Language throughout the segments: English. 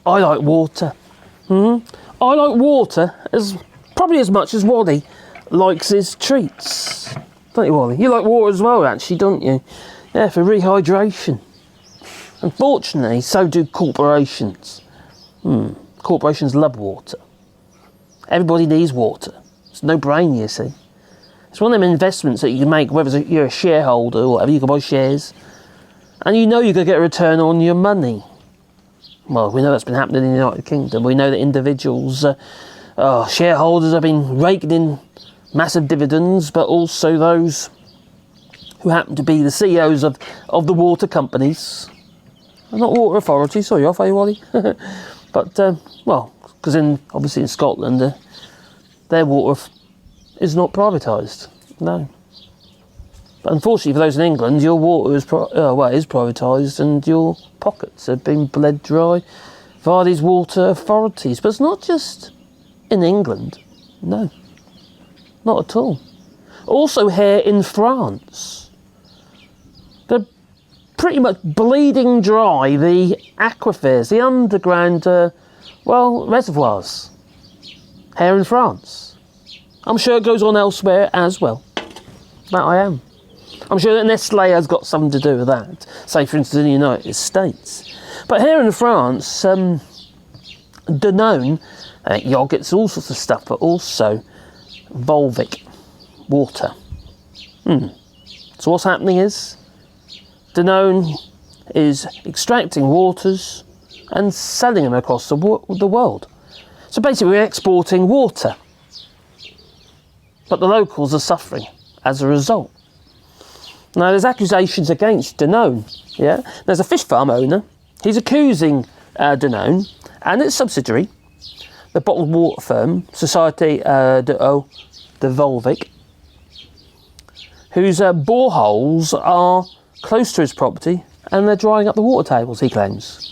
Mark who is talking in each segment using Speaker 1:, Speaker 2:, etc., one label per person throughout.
Speaker 1: I like water. I like water probably as much as Wally likes his treats. Don't you, Wally? You like water as well, actually, don't you? Yeah, for rehydration. Unfortunately, so do corporations. Corporations love water. Everybody needs water. It's no brain, you see. It's one of them investments that you can make, whether you're a shareholder or whatever, you can buy shares. And you know you're going to get a return on your money. Well, we know that's been happening in the United Kingdom. We know that individuals, shareholders have been raking in massive dividends, but also those who happen to be the CEOs of the water companies. Not water authorities, sorry off, Wally? But, because obviously in Scotland, their water is not privatised. No. But unfortunately for those in England, your water is privatised and your pockets have been bled dry via these water authorities. But it's not just in England. No. Not at all. Also here in France. They're pretty much bleeding dry the aquifers, the underground, reservoirs here in France. I'm sure it goes on elsewhere as well. That I am. I'm sure that Nestle has got something to do with that. Say, for instance, in the United States. But here in France, Danone, yogurts, all sorts of stuff, but also Volvic water. So what's happening is Danone is extracting waters and selling them across the world. So basically we're exporting water. But the locals are suffering as a result. Now there's accusations against Danone. Yeah, there's a fish farm owner. He's accusing Danone and its subsidiary, the bottled water firm Société d'Eau de Volvic, whose boreholes are close to his property and they're drying up the water tables, he claims.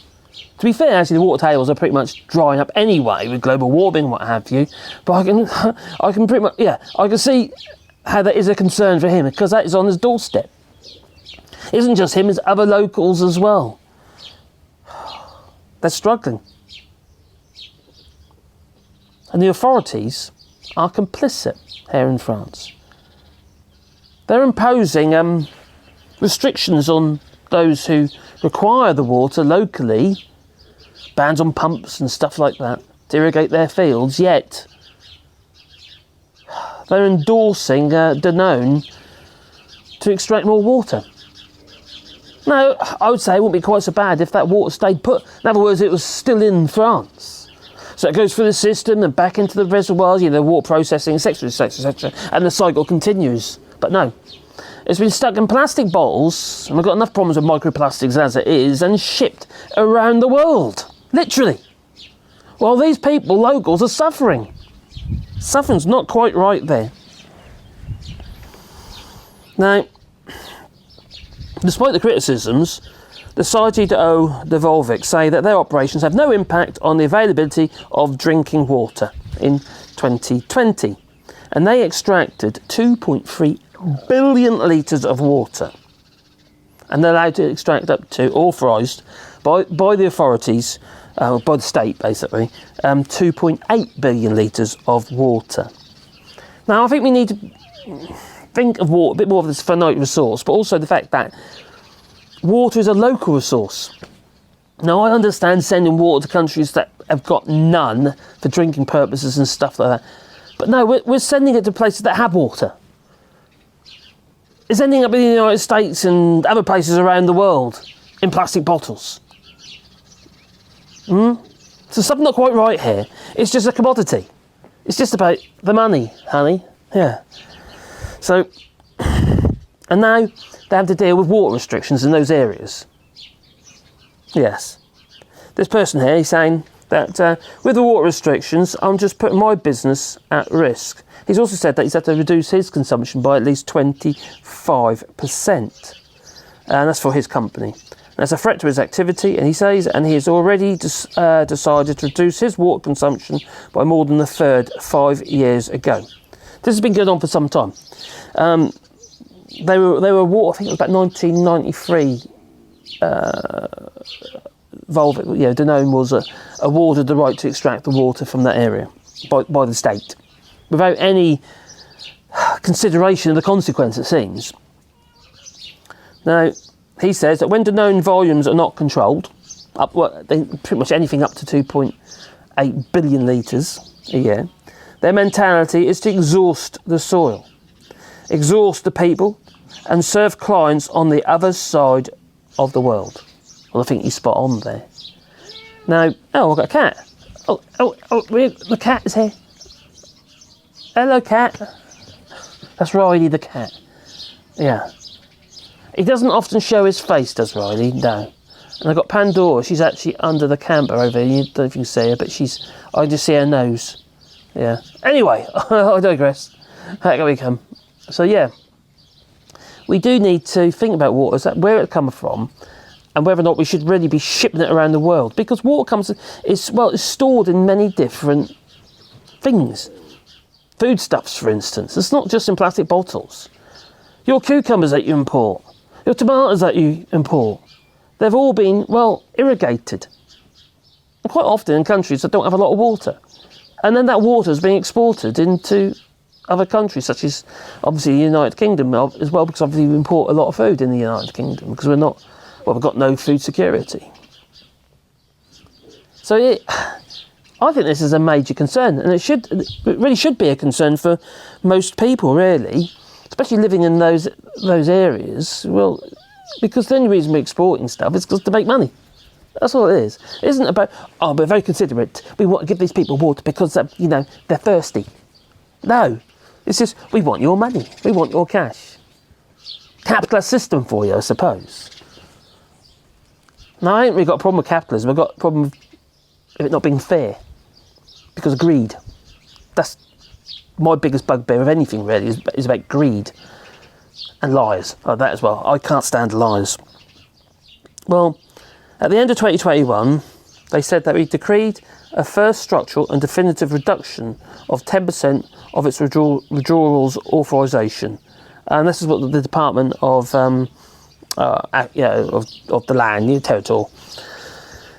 Speaker 1: To be fair, actually, the water tables are pretty much drying up anyway with global warming, what have you. But I can pretty much, I can see how that is a concern for him because that is on his doorstep. It isn't just him, it's other locals as well. They're struggling. And the authorities are complicit here in France. They're imposing restrictions on those who require the water locally, bans on pumps and stuff like that to irrigate their fields, yet they're endorsing Danone to extract more water. Now, I would say it wouldn't be quite so bad if that water stayed put. In other words, it was still in France. So it goes through the system and back into the reservoirs, the water processing, etc., etc., etc., and the cycle continues. But no, it's been stuck in plastic bottles, and we've got enough problems with microplastics as it is, and shipped around the world, literally. While these people, locals, are suffering. Suffering's not quite right there. Now, despite the criticisms, the Société d'Eau de Volvic say that their operations have no impact on the availability of drinking water in 2020. And they extracted 2.3 billion litres of water. And they're allowed to extract up to, authorised by the authorities, by the state basically, 2.8 billion litres of water. Now I think we need to think of water, a bit more of this finite resource, but also the fact that water is a local resource. Now I understand sending water to countries that have got none for drinking purposes and stuff like that. But no, we're sending it to places that have water. It's ending up in the United States and other places around the world in plastic bottles. So something not quite right here. It's just a commodity. It's just about the money, honey. Yeah. So, and now they have to deal with water restrictions in those areas. Yes. This person here is saying that with the water restrictions, I'm just putting my business at risk. He's also said that he's had to reduce his consumption by at least 25%. And that's for his company. That's a threat to his activity, and he says, and he has already decided to reduce his water consumption by more than a third 5 years ago. This has been going on for some time. They were water, I think it was about 1993, Volvic, Danone was awarded the right to extract the water from that area by the state, without any consideration of the consequence, it seems. Now, he says that when Danone volumes are not controlled, pretty much anything up to 2.8 billion litres a year, their mentality is to exhaust the soil, exhaust the people, and serve clients on the other side of the world. Well, I think he's spot on there. Now, I've got a cat. The cat is here. Hello, cat. That's Riley the cat. Yeah. He doesn't often show his face, does Riley? No. And I've got Pandora. She's actually under the camper over here. You don't know if you can see her, but I just see her nose. Yeah. Anyway, I digress. How can we come? So, yeah. We do need to think about water, where it comes from, and whether or not we should really be shipping it around the world. Because water is stored in many different things. Foodstuffs, for instance. It's not just in plastic bottles. Your cucumbers that you import, your tomatoes that you import, they've all been, irrigated. And quite often in countries that don't have a lot of water. And then that water is being exported into other countries, such as, obviously, the United Kingdom as well, because obviously we import a lot of food in the United Kingdom, because we've got no food security. So I think this is a major concern, and it really should be a concern for most people, really, especially living in those areas. Well, because the only reason we're exporting stuff is because to make money. That's all it is. It isn't about, we're very considerate. We want to give these people water because they're thirsty. No, it's just we want your money. We want your cash. Capitalist system for you, I suppose. Now, I ain't really got a problem with capitalism. I've got a problem with it not being fair. Because of greed. That's my biggest bugbear of anything, really, is about greed. And lies. Oh, that as well. I can't stand lies. Well, at the end of 2021, they said that we decreed a first structural and definitive reduction of 10% of its withdrawals authorisation. And this is what the Department of the Land, Territorial,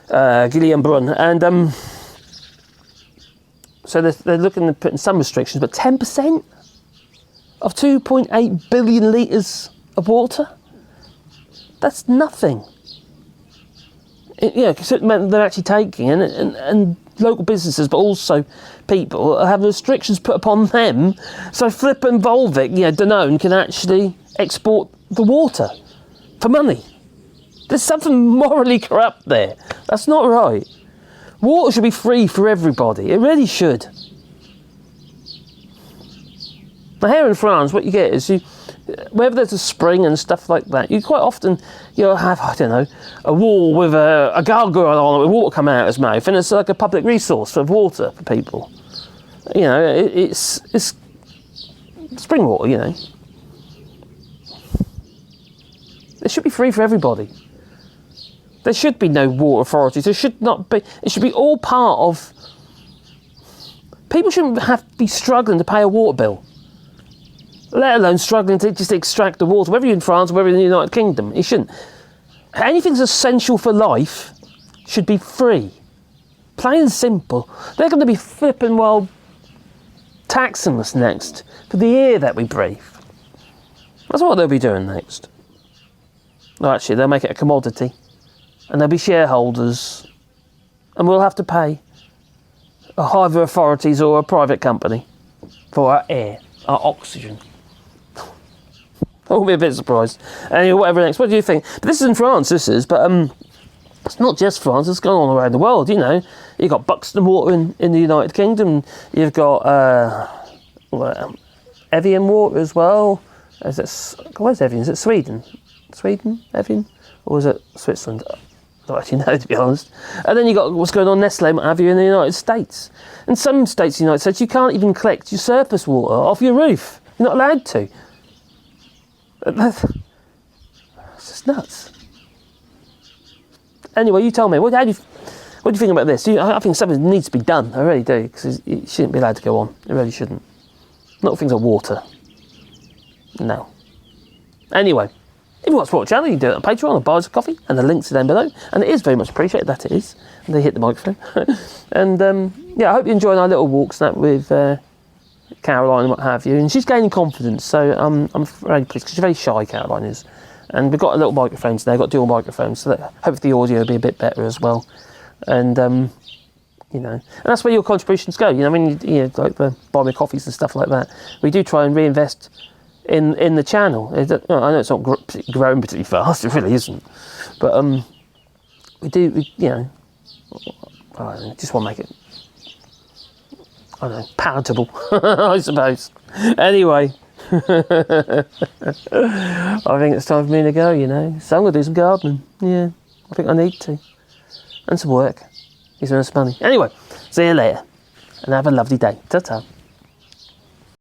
Speaker 1: Gillian Brun, and so they're looking at putting some restrictions, but 10% of 2.8 billion litres of water? That's nothing. They're actually taking, and local businesses, but also people, are having restrictions put upon them, so Flip and Volvic, Danone, can actually export the water for money. There's something morally corrupt there. That's not right. Water should be free for everybody. It really should. Now, here in France, what you get is wherever there's a spring and stuff like that, you quite often have, a wall with a gargoyle on it with water coming out of his mouth, and it's like a public resource for water for people. It's spring water, It should be free for everybody. There should be no water authorities. There should not be. It should be all part of. People shouldn't have to be struggling to pay a water bill, let alone struggling to just extract the water, whether you're in France or whether you're in the United Kingdom. It shouldn't. Anything that's essential for life should be free. Plain and simple. They're going to be flipping taxing us next for the air that we breathe. That's what they'll be doing next. No, actually, they'll make it a commodity. And there'll be shareholders. And we'll have to pay either authorities or a private company for our air, our oxygen. I'll be a bit surprised. Anyway, whatever next. What do you think? But this is in France, but it's not just France, it's going on around the world, You've got Buxton Water in the United Kingdom. You've got Evian Water as well. Where's Evian? Is it Sweden? Evian? Or is it Switzerland? I don't actually know, to be honest. And then you've got what's going on, Nestle and what have you, in the United States. In some states in the United States, you can't even collect your surface water off your roof. You're not allowed to. It's just nuts. Anyway, you tell me, what do you think about this? I think something needs to be done. I really do, because it shouldn't be allowed to go on. It really shouldn't. Not things like water. No. Anyway, If you want to support the channel, you can do it on Patreon or buy us a coffee, and the links are down below. And it is very much appreciated, that it is. And they hit the microphone. And yeah, I hope you're enjoying our little walks and that with Caroline and what have you. And she's gaining confidence, so I'm very pleased, because she's very shy, Caroline is. And we've got a little microphones there, got dual microphones, so that hopefully the audio will be a bit better as well. And you know, and that's where your contributions go. You know, when you like the buy me coffees and stuff like that, we do try and reinvest in the channel. I know it's not growing particularly fast, it really isn't, but we you know, I just want to make it, I don't know, palatable, I suppose. Anyway, I think it's time for me to go, you know. So I'm going to do some gardening. Yeah, I think I need to. And some work. He's earning some money. Anyway, see you later. And have a lovely day. Ta-ta.